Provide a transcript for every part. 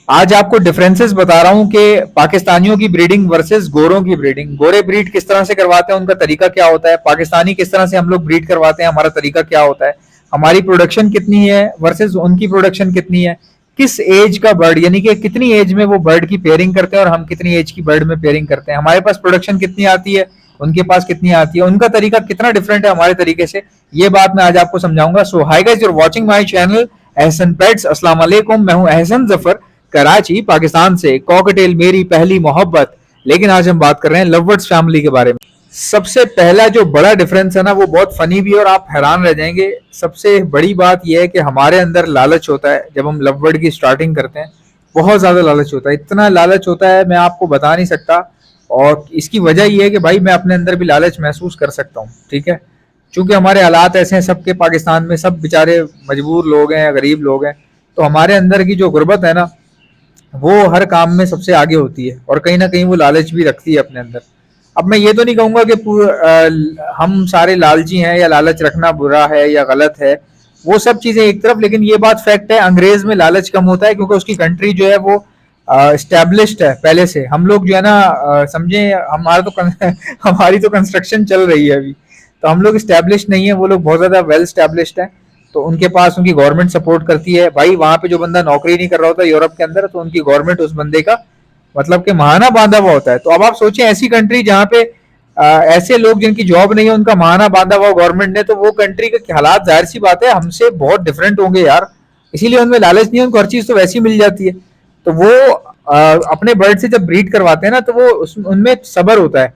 आज आपको डिफरेंसेस बता रहा हूँ कि पाकिस्तानियों की ब्रीडिंग वर्सेस गोरों की ब्रीडिंग। गोरे ब्रीड किस तरह से करवाते हैं, उनका तरीका क्या होता है, पाकिस्तानी किस तरह से हम लोग ब्रीड करवाते हैं, हमारा तरीका क्या होता है, हमारी प्रोडक्शन कितनी है वर्सेस उनकी प्रोडक्शन कितनी है, किस एज का बर्ड यानी कि कितनी एज में वो बर्ड की पेयरिंग करते हैं और हम कितनी एज की बर्ड में पेयरिंग करते हैं, हमारे पास प्रोडक्शन कितनी आती है, उनके पास कितनी आती है, उनका तरीका कितना डिफरेंट है हमारे तरीके से। ये बात मैं आज आपको समझाऊंगा। So hi guys, you are watching my channel Ehsan pets. अस्सलाम वालेकुम, मैं हूं एहसन जफर, कराची पाकिस्तान से। कॉकटेल मेरी पहली मोहब्बत। लेकिन आज हम बात कर रहे हैं लवबर्ड्स फैमिली के बारे में। सबसे पहला जो बड़ा डिफरेंस है ना, वो बहुत फनी भी है और आप हैरान रह जाएंगे। सबसे बड़ी बात यह है कि हमारे अंदर लालच होता है जब हम लवबर्ड की स्टार्टिंग करते हैं। बहुत ज्यादा लालच होता है, इतना लालच होता है मैं आपको बता नहीं सकता। और इसकी वजह यह है कि भाई मैं अपने अंदर भी लालच महसूस कर सकता हूँ, ठीक है। चूंकि हमारे हालात ऐसे हैं, सबके पाकिस्तान में सब बेचारे मजबूर लोग हैं, गरीब लोग हैं, तो हमारे अंदर की जो गुर्बत है ना, वो हर काम में सबसे आगे होती है और कहीं ना कहीं वो लालच भी रखती है अपने अंदर। अब मैं ये तो नहीं कहूंगा कि हम सारे लालची हैं या लालच रखना बुरा है या गलत है, वो सब चीजें एक तरफ। लेकिन ये बात फैक्ट है, अंग्रेज में लालच कम होता है क्योंकि उसकी कंट्री जो है वो स्टैब्लिश्ड है पहले से। हम लोग जो है ना, समझे, हमारा तो हमारी तो कंस्ट्रक्शन चल रही है अभी, तो हम लोग स्टैब्लिश्ड नहीं है, वो लोग बहुत ज्यादा वेल स्टैब्लिश्ड है। तो उनके पास उनकी गवर्नमेंट सपोर्ट करती है। भाई वहां पे जो बंदा नौकरी नहीं कर रहा होता यूरोप के अंदर, तो उनकी गवर्नमेंट उस बंदे का मतलब कि महाना बांधा हुआ होता है। तो अब आप सोचें, ऐसी कंट्री जहाँ पे ऐसे लोग जिनकी जॉब नहीं है उनका महाना बांधा हुआ गवर्नमेंट ने, तो वो कंट्री के हालात जाहिर सी बात है हमसे बहुत डिफरेंट होंगे यार। इसीलिए उनमें लालच नहीं है, उनको हर चीज तो वैसी मिल जाती है। तो वो अपने बर्ड से जब ब्रीड करवाते हैं ना, तो वो उनमें सब्र होता है,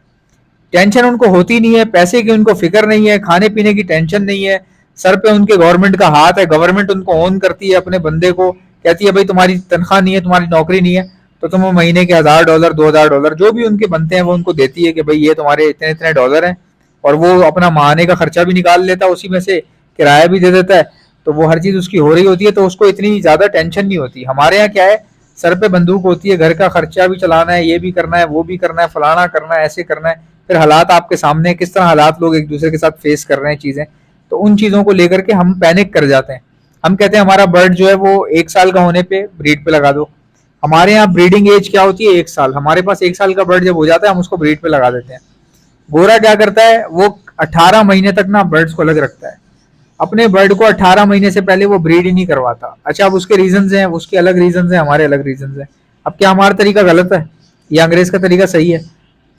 टेंशन उनको होती नहीं है, पैसे की उनको फिक्र नहीं है, खाने पीने की टेंशन नहीं है। सर पे उनके गवर्नमेंट का हाथ है, गवर्नमेंट उनको ओन करती है अपने बंदे को, कहती है भाई तुम्हारी तनख्वाह नहीं है, तुम्हारी नौकरी नहीं है, तो तुम महीने के $1000 $2000 जो भी उनके बनते हैं वो उनको देती है कि भाई ये तुम्हारे इतने इतने डॉलर हैं। और वो अपना माहने का खर्चा भी निकाल लेता है उसी में से, किराया भी दे देता है। तो वो हर चीज उसकी हो रही होती है, तो उसको इतनी ज्यादा टेंशन नहीं होती। हमारे यहाँ क्या है, सर पे बंदूक होती है, घर का खर्चा भी चलाना है, ये भी करना है, वो भी करना है, फलाना करना है, ऐसे करना है। फिर हालात आपके सामने, किस तरह हालात लोग एक दूसरे के साथ फेस कर रहे हैं चीजें, तो उन चीजों को लेकर के हम पैनिक कर जाते हैं। हम कहते हैं हमारा बर्ड जो है वो 1 साल का होने पे ब्रीड पे लगा दो। हमारे यहाँ ब्रीडिंग एज क्या होती है, 1 साल। हमारे पास 1 साल का बर्ड जब हो जाता है हम उसको ब्रीड पे लगा देते हैं। गोरा क्या करता है, वो 18 महीने तक ना बर्ड्स को अलग रखता है। अपने बर्ड को 18 महीने से पहले वो ब्रीड ही नहीं करवाता। अच्छा, अब उसके रीजन हैं, उसके अलग रीजन हैं, हमारे अलग रीजन हैं। अब क्या हमारा तरीका गलत है या अंग्रेज का तरीका सही है?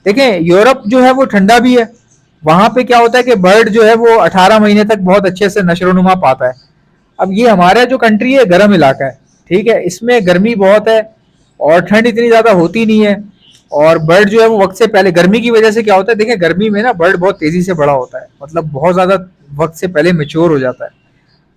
देखें, यूरोप जो है वो ठंडा भी है। वहां पे क्या होता है कि बर्ड जो है वो 18 महीने तक बहुत अच्छे से नशोनुमा पाता है। अब ये हमारा जो कंट्री है गर्म इलाका है, ठीक है, इसमें गर्मी बहुत है और ठंड इतनी ज्यादा होती नहीं है। और बर्ड जो है वो वक्त से पहले, गर्मी की वजह से क्या होता है, देखिए गर्मी में ना बर्ड बहुत तेजी से बड़ा होता है, मतलब बहुत ज्यादा वक्त से पहले मेच्योर हो जाता है।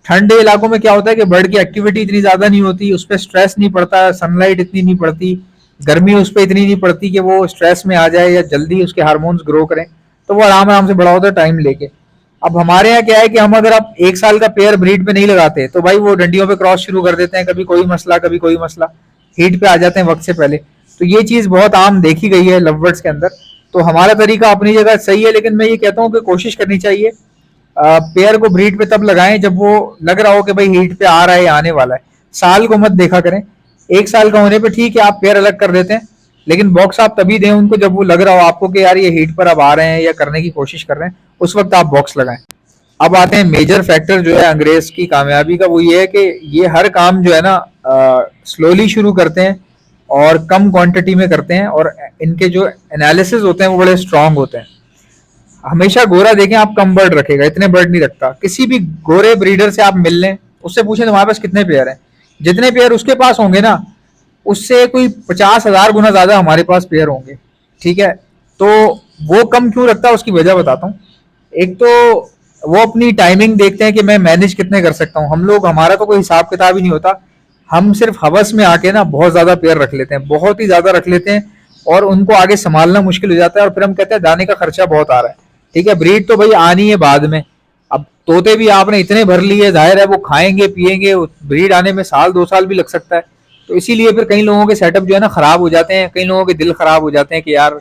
ठंडे इलाकों में क्या होता है कि बर्ड की एक्टिविटी इतनी ज्यादा नहीं होती, उस पर स्ट्रेस नहीं पड़ता, सनलाइट इतनी नहीं पड़ती, गर्मी उस पर इतनी नहीं पड़ती कि वो स्ट्रेस में आ जाए या जल्दी उसके हार्मोन्स ग्रो करें। तो वो आराम आराम से बड़ा होता है टाइम लेके। अब हमारे यहाँ क्या है कि हम अगर आप 1 साल का पेयर ब्रीड पे नहीं लगाते तो भाई वो डंडियों पे क्रॉस शुरू कर देते हैं, कभी कोई मसला कभी कोई मसला, हीट पे आ जाते हैं वक्त से पहले। तो ये चीज बहुत आम देखी गई है लवबर्ड्स के अंदर। तो हमारा तरीका अपनी जगह सही है, लेकिन मैं ये कहता हूँ कि कोशिश करनी चाहिए पेयर को ब्रीड पे तब लगाएं जब वो लग रहा हो कि भाई हीट पे आ रहा है या आने वाला है। साल को मत देखा करें। 1 साल का होने पे ठीक है आप पेयर अलग कर देते हैं, लेकिन बॉक्स आप तभी दें उनको जब वो लग रहा हो आपको कि यार ये हीट पर अब आ रहे हैं या करने की कोशिश कर रहे हैं, उस वक्त आप बॉक्स लगाएं। अब आते हैं मेजर फैक्टर जो है अंग्रेज की कामयाबी का, वो ये है कि ये हर काम जो है ना स्लोली शुरू करते हैं और कम क्वांटिटी में करते हैं, और इनके जो एनालिसिस होते हैं वो बड़े स्ट्रांग होते हैं। हमेशा गोरा देखें आप, कम बर्ड रखेगा, इतने बर्ड नहीं रखता। किसी भी गोरे ब्रीडर से आप मिल लें, उससे पूछें तुम्हारे पास कितने पेयर हैं, जितने पेयर उसके पास होंगे ना, उससे कोई 50,000 गुना ज्यादा हमारे पास पेयर होंगे, ठीक है। तो वो कम क्यों रखता है, उसकी वजह बताता हूँ। एक तो वो अपनी टाइमिंग देखते हैं कि मैं मैनेज कितने कर सकता हूँ। हम लोग, हमारा तो कोई हिसाब किताब ही नहीं होता, हम सिर्फ हवस में आके ना बहुत ज्यादा पेयर रख लेते हैं, बहुत ही ज्यादा रख लेते हैं, और उनको आगे संभालना मुश्किल हो जाता है। और फिर हम कहते हैं दाने का खर्चा बहुत आ रहा है, ठीक है। ब्रीड तो भाई आनी है बाद में। अब तोते भी आपने इतने भर लिए, जाहिर है वो खाएंगे पिएंगे, ब्रीड आने में साल 2 साल भी लग सकता है। तो इसीलिए फिर कई लोगों के सेटअप जो है ना खराब हो जाते हैं, कई लोगों के दिल खराब हो जाते हैं कि यार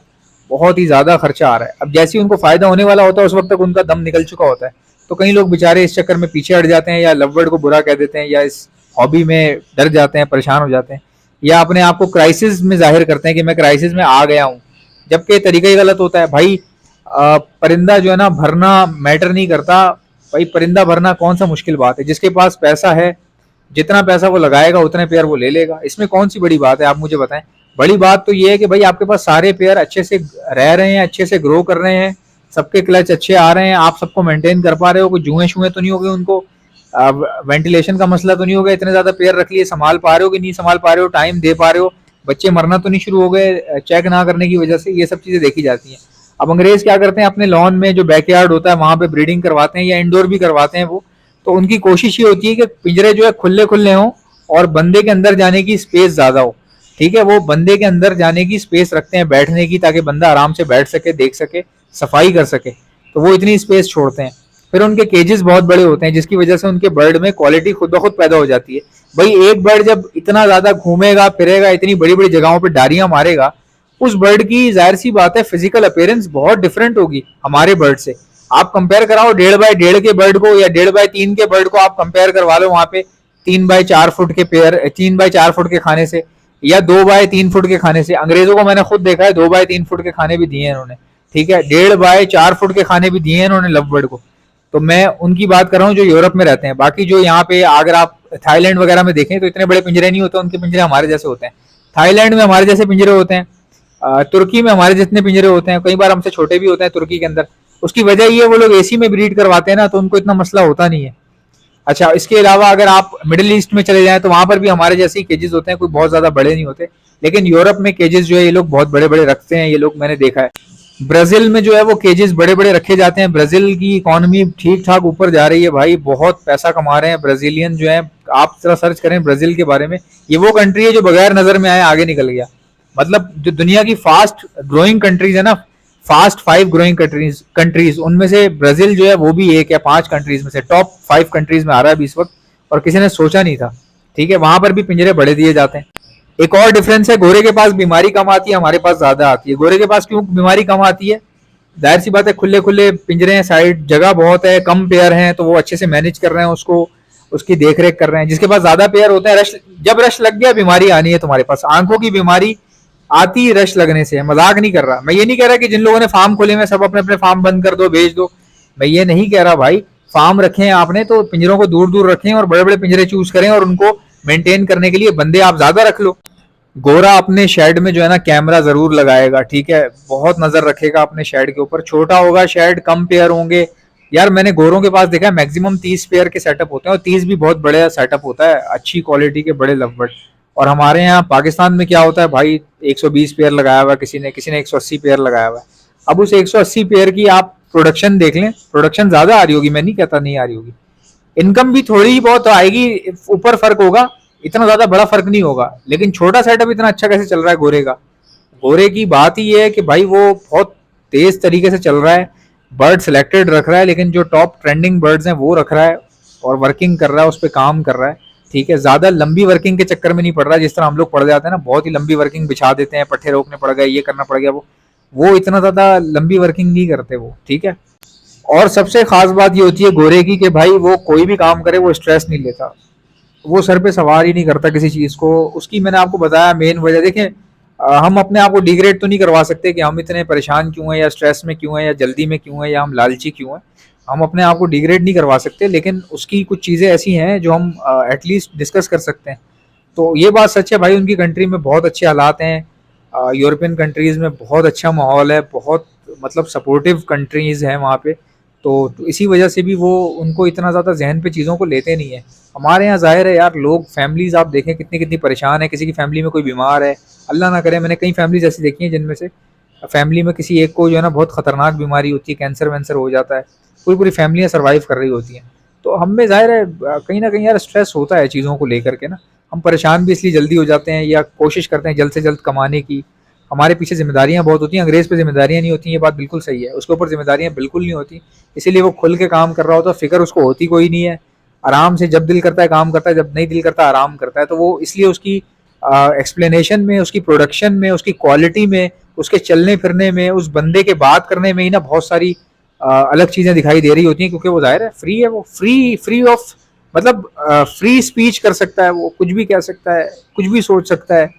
बहुत ही ज्यादा खर्चा आ रहा है। अब जैसे ही उनको फायदा होने वाला होता है उस वक्त तक उनका दम निकल चुका होता है। तो कई लोग बेचारे इस चक्कर में पीछे हट जाते हैं, या लवबर्ड को बुरा कह देते हैं, या इस हॉबी में डर जाते हैं, परेशान हो जाते हैं। या अपने आप को क्राइसिस में जाहिर करते हैं कि मैं क्राइसिस में आ गया हूँ, जबकि तरीका ही गलत होता है भाई। परिंदा जो है ना भरना मैटर नहीं करता भाई, परिंदा भरना कौन सा मुश्किल बात है, जिसके पास पैसा है जितना पैसा वो लगाएगा उतने पेयर वो ले लेगा, इसमें कौन सी बड़ी बात है, आप मुझे बताएं। बड़ी बात तो ये है कि भाई आपके पास सारे पेयर अच्छे से रह रहे हैं, अच्छे से ग्रो कर रहे हैं, सबके क्लच अच्छे आ रहे हैं, आप सबको मेंटेन कर पा रहे हो, कोई जुए शुए तो नहीं हो गए उनको, वेंटिलेशन का मसला तो नहीं हो गया, इतने ज्यादा पेयर रख लिए, संभाल पा रहे हो कि नहीं संभाल पा रहे हो, टाइम दे पा रहे हो, बच्चे मरना तो नहीं शुरू हो गए चेक ना करने की वजह से, ये सब चीजें देखी जाती हैं। अब अंग्रेज क्या करते हैं, अपने लॉन में जो बैकयार्ड होता है वहां पे ब्रीडिंग करवाते हैं या इंडोर भी करवाते हैं वो, तो उनकी कोशिश ये होती है कि पिंजरे जो है खुले खुले हों और बंदे के अंदर जाने की स्पेस ज्यादा हो। ठीक है, वो बंदे के अंदर जाने की स्पेस रखते हैं बैठने की, ताकि बंदा आराम से बैठ सके, देख सके, सफाई कर सके, तो वो इतनी स्पेस छोड़ते हैं। फिर उनके केजेस बहुत बड़े होते हैं जिसकी वजह से उनके बर्ड में क्वालिटी खुद ब खुद पैदा हो जाती है। भाई एक बर्ड जब इतना ज्यादा घूमेगा फिरेगा, इतनी बड़ी बड़ी जगहों पर डारियां मारेगा, उस बर्ड की जाहिर सी बात है फिजिकल अपीयरेंस बहुत डिफरेंट होगी हमारे बर्ड से। आप कंपेयर कराओ 1.5x1.5 के बर्ड को या 1.5x3 के बर्ड को, आप कंपेयर करवा लो वहां पे 3x4 फुट के पेयर, 3x4 फुट के खाने से या 2x3 फुट के खाने से। अंग्रेजों को मैंने खुद देखा है 2x3 फुट के खाने भी दिए हैं इन्होंने, ठीक है, 1.5x4 फुट के खाने भी दिए हैं इन्होंने लव बर्ड को। तो मैं उनकी बात कर रहा हूँ जो यूरोप में रहते हैं। बाकी जो यहाँ पे अगर आप थाईलैंड वगैरह में देखें तो इतने बड़े पिंजरे नहीं होते, उनके पिंजरे हमारे जैसे होते हैं। थाईलैंड में हमारे जैसे पिंजरे होते हैं, तुर्की में हमारे जितने पिंजरे होते हैं, कई बार हमसे छोटे भी होते हैं तुर्की के अंदर। उसकी वजह ये वो लोग एसी में ब्रीड करवाते हैं ना, तो उनको इतना मसला होता नहीं है। अच्छा, इसके अलावा अगर आप मिडिल ईस्ट में चले जाएं तो वहां पर भी हमारे जैसे ही केजेस होते हैं, कोई बहुत ज्यादा बड़े नहीं होते, लेकिन यूरोप में केजेस जो है ये लोग बहुत बड़े बड़े रखते हैं, ये लोग मैंने देखा है। ब्राजील में जो है वो केजेस बड़े बड़े रखे जाते हैं। ब्राजील की इकोनॉमी ठीक ठाक ऊपर जा रही है भाई, बहुत पैसा कमा रहे हैं ब्राजीलियन जो है। आप जरा सर्च करें ब्राजील के बारे में, ये वो कंट्री है जो बगैर नजर में आए आगे निकल गया। मतलब जो दुनिया की फास्ट ग्रोइंग कंट्रीज है ना, फास्ट 5 ग्रोइंग कंट्रीज उनमें से ब्राजील जो है वो भी एक है, 5 कंट्रीज में से टॉप 5 कंट्रीज में आ रहा है अभी इस वक्त, और किसी ने सोचा नहीं था। ठीक है, वहां पर भी पिंजरे बड़े दिए जाते हैं। एक और डिफरेंस है, गोरे के पास बीमारी कम आती है, हमारे पास ज्यादा आती है। गोरे के पास क्यों बीमारी कम आती है? जाहिर सी बात है, खुले खुले पिंजरे हैं, साइड जगह बहुत है, कम पेयर हैं, तो वो अच्छे से मैनेज कर रहे हैं उसको, उसकी देख रेख कर रहे हैं। जिसके पास ज्यादा पेयर होते हैं, रश जब रश लग गया बीमारी आनी है तुम्हारे पास। आंखों की बीमारी आती रश लगने से, मजाक नहीं कर रहा मैं। ये नहीं कह रहा कि जिन लोगों ने फार्म खोले हुए सब अपने अपने फार्म बंद कर दो, बेच दो, मैं ये नहीं कह रहा भाई। फार्म रखे हैं आपने तो पिंजरों को दूर दूर रखें और बड़े बड़े पिंजरे चूज करें, और उनको मेंटेन करने के लिए बंदे आप ज्यादा रख लो। गोरा अपने शेड में जो है ना कैमरा जरूर लगाएगा, ठीक है, बहुत नजर रखेगा अपने शेड के ऊपर। छोटा होगा शेड, कम पेयर होंगे। यार मैंने गोरों के पास देखा है मैक्सिमम 30 पेयर के सेटअप होते हैं, और 30 भी बहुत बड़े सेटअप होता है, अच्छी क्वालिटी के बड़े लवबर्ड। और हमारे यहाँ पाकिस्तान में क्या होता है भाई, 120 पेयर लगाया हुआ किसी ने 180 पेयर लगाया हुआ है। अब उस 180 पेयर की आप प्रोडक्शन देख लें, प्रोडक्शन ज्यादा आ रही होगी, मैं नहीं कहता नहीं आ रही होगी, इनकम भी थोड़ी बहुत आएगी, ऊपर फर्क होगा, इतना ज्यादा बड़ा फर्क नहीं होगा। लेकिन छोटा सेटअप इतना अच्छा कैसे चल रहा है गोरे का? गोरे की बात ही है कि भाई वो बहुत तेज तरीके से चल रहा है, बर्ड सिलेक्टेड रख रहा है, लेकिन जो टॉप ट्रेंडिंग बर्ड्स हैं वो रख रहा है और वर्किंग कर रहा है, उस पर काम कर रहा है। ठीक है, ज्यादा लंबी वर्किंग के चक्कर में नहीं पड़ रहा है, जिस तरह हम लोग पड़ जाते हैं ना, बहुत ही लंबी वर्किंग बिछा देते हैं, पट्टे रोकने पड़ गए, ये करना पड़ गया, वो इतना ज्यादा लंबी वर्किंग नहीं करते वो। ठीक है, और सबसे खास बात ये होती है गोरे की कि भाई वो कोई भी काम करे वो स्ट्रेस नहीं लेता, वो सर पे सवार ही नहीं करता किसी चीज को। उसकी मैंने आपको बताया मेन वजह, देखें हम अपने आप को डिग्रेड तो नहीं करवा सकते कि हम इतने परेशान क्यों हैं, या स्ट्रेस में क्यों हैं, या जल्दी में क्यों हैं, या हम लालची क्यों हैं। हम अपने आप को डिग्रेड नहीं करवा सकते, लेकिन उसकी कुछ चीज़ें ऐसी हैं जो हम एटलीस्ट डिस्कस कर सकते हैं। तो ये बात सच है भाई, उनकी कंट्री में बहुत अच्छे हालात हैं, यूरोपियन कंट्रीज़ में बहुत अच्छा माहौल है, बहुत मतलब सपोर्टिव कंट्रीज़ हैं वहाँ पे। तो इसी वजह से भी वो उनको इतना ज़्यादा जहन पे चीज़ों को लेते नहीं है। हमारे यहाँ ज़ाहिर है यार, लोग फैमिलीज़ आप देखें कितनी कितनी परेशान है, किसी की फैमिली में कोई बीमार है, अल्लाह ना करे, मैंने कई फैमिलीज ऐसी देखी हैं जिनमें से फैमिली में किसी एक को जो है ना बहुत खतरनाक बीमारी होती है, कैंसर वैंसर हो जाता है, पूरी पूरी फैमिलियाँ सर्वाइव कर रही होती हैं। तो हम में ज़ाहिर है कहीं ना कहीं यार स्ट्रेस होता है चीज़ों को लेकर के ना, हम परेशान भी इसलिए जल्दी हो जाते हैं, या कोशिश करते हैं जल्द से जल्द कमाने की। हमारे पीछे जिम्मेदारियां बहुत होती हैं, अंग्रेज पे जिम्मेदारियां नहीं होती, ये बात बिल्कुल सही है, उसके ऊपर जिम्मेदारियां बिल्कुल नहीं होती, इसीलिए वो खुल के काम कर रहा होता है, फिक्र उसको होती कोई नहीं है, आराम से जब दिल करता है काम करता है, जब नहीं दिल करता आराम करता है। तो वो इसलिए उसकी एक्सप्लेनेशन में, उसकी प्रोडक्शन में, उसकी क्वालिटी में, उसके चलने फिरने में, उस बंदे के बात करने में ही ना बहुत सारी अलग चीज़ें दिखाई दे रही होती हैं, क्योंकि वो जाहिर है फ्री है, वो फ्री ऑफ मतलब फ्री स्पीच कर सकता है, वो कुछ भी कह सकता है, कुछ भी सोच सकता है,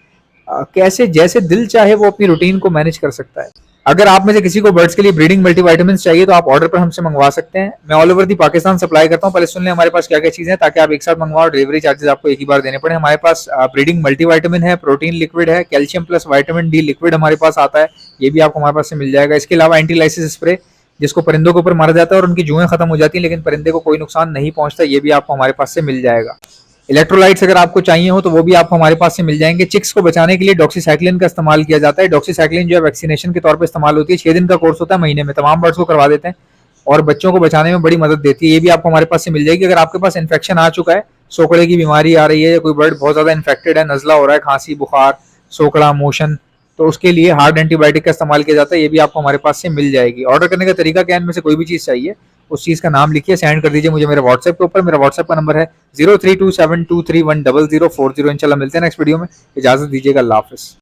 कैसे जैसे दिल चाहे वो अपनी रूटीन को मैनेज कर सकता है। अगर आप में से किसी को बर्ड्स के लिए ब्रीडिंग मल्टीविटामिन चाहिए तो आप ऑर्डर पर हमसे मंगवा सकते हैं। मैं all over the Pakistan supply करता हूँ। पहले सुन लें हमारे पास क्या क्या चीजें हैं ताकि आप एक साथ मंगवाओ, डिलीवरी चार्जेस आपको एक ही बार देने पड़े। हमारे पास ब्रीडिंग मल्टीविटामिन है, प्रोटीन लिक्विड है, calcium plus vitamin D liquid हमारे पास आता है, ये भी आपको हमारे पास से मिल जाएगा। इसके अलावा एंटीलाइसिस स्प्रे, जिसको परिंदों के ऊपर मारा जाता है और उनकी जुएं खत्म हो जाती हैं लेकिन परिंदे को कोई नुकसान नहीं पहुंचता, ये भी आपको हमारे पास से मिल जाएगा। इलेक्ट्रोलाइट्स अगर आपको चाहिए हो तो वो भी आपको हमारे पास से मिल जाएंगे। चिक्स को बचाने के लिए डॉक्सीसाइक्लिन का इस्तेमाल किया जाता है। डॉक्सीसाइक्लिन जो है वैक्सीनेशन के तौर पे इस्तेमाल होती है। 6 दिन का कोर्स होता है, महीने में तमाम बर्ड्स को करवा देते हैं और बच्चों को बचाने में बड़ी मदद देती है। ये भी आपको हमारे पास से मिल जाएगी। अगर आपके पास इन्फेक्शन आ चुका है, सोकड़े की बीमारी आ रही है, कोई बर्ड बहुत ज्यादा इन्फेक्टेड है, नजला हो रहा है, खांसी, बुखार, सोकड़ा, मोशन, तो उसके लिए हार्ड एंटीबायोटिक का इस्तेमाल किया जाता है, ये भी आपको हमारे पास से मिल जाएगी। ऑर्डर करने का तरीका क्या है, इनमें से कोई भी चीज चाहिए उस चीज का नाम लिखिए, सेंड कर दीजिए मुझे मेरे व्हाट्सएप के ऊपर। मेरा व्हाट्सएप का नंबर है 0327231040। इंशाल्लाह मिलते हैं नेक्स्ट वीडियो में। इजाजत दीजिएगा, अल्लाह हाफिज।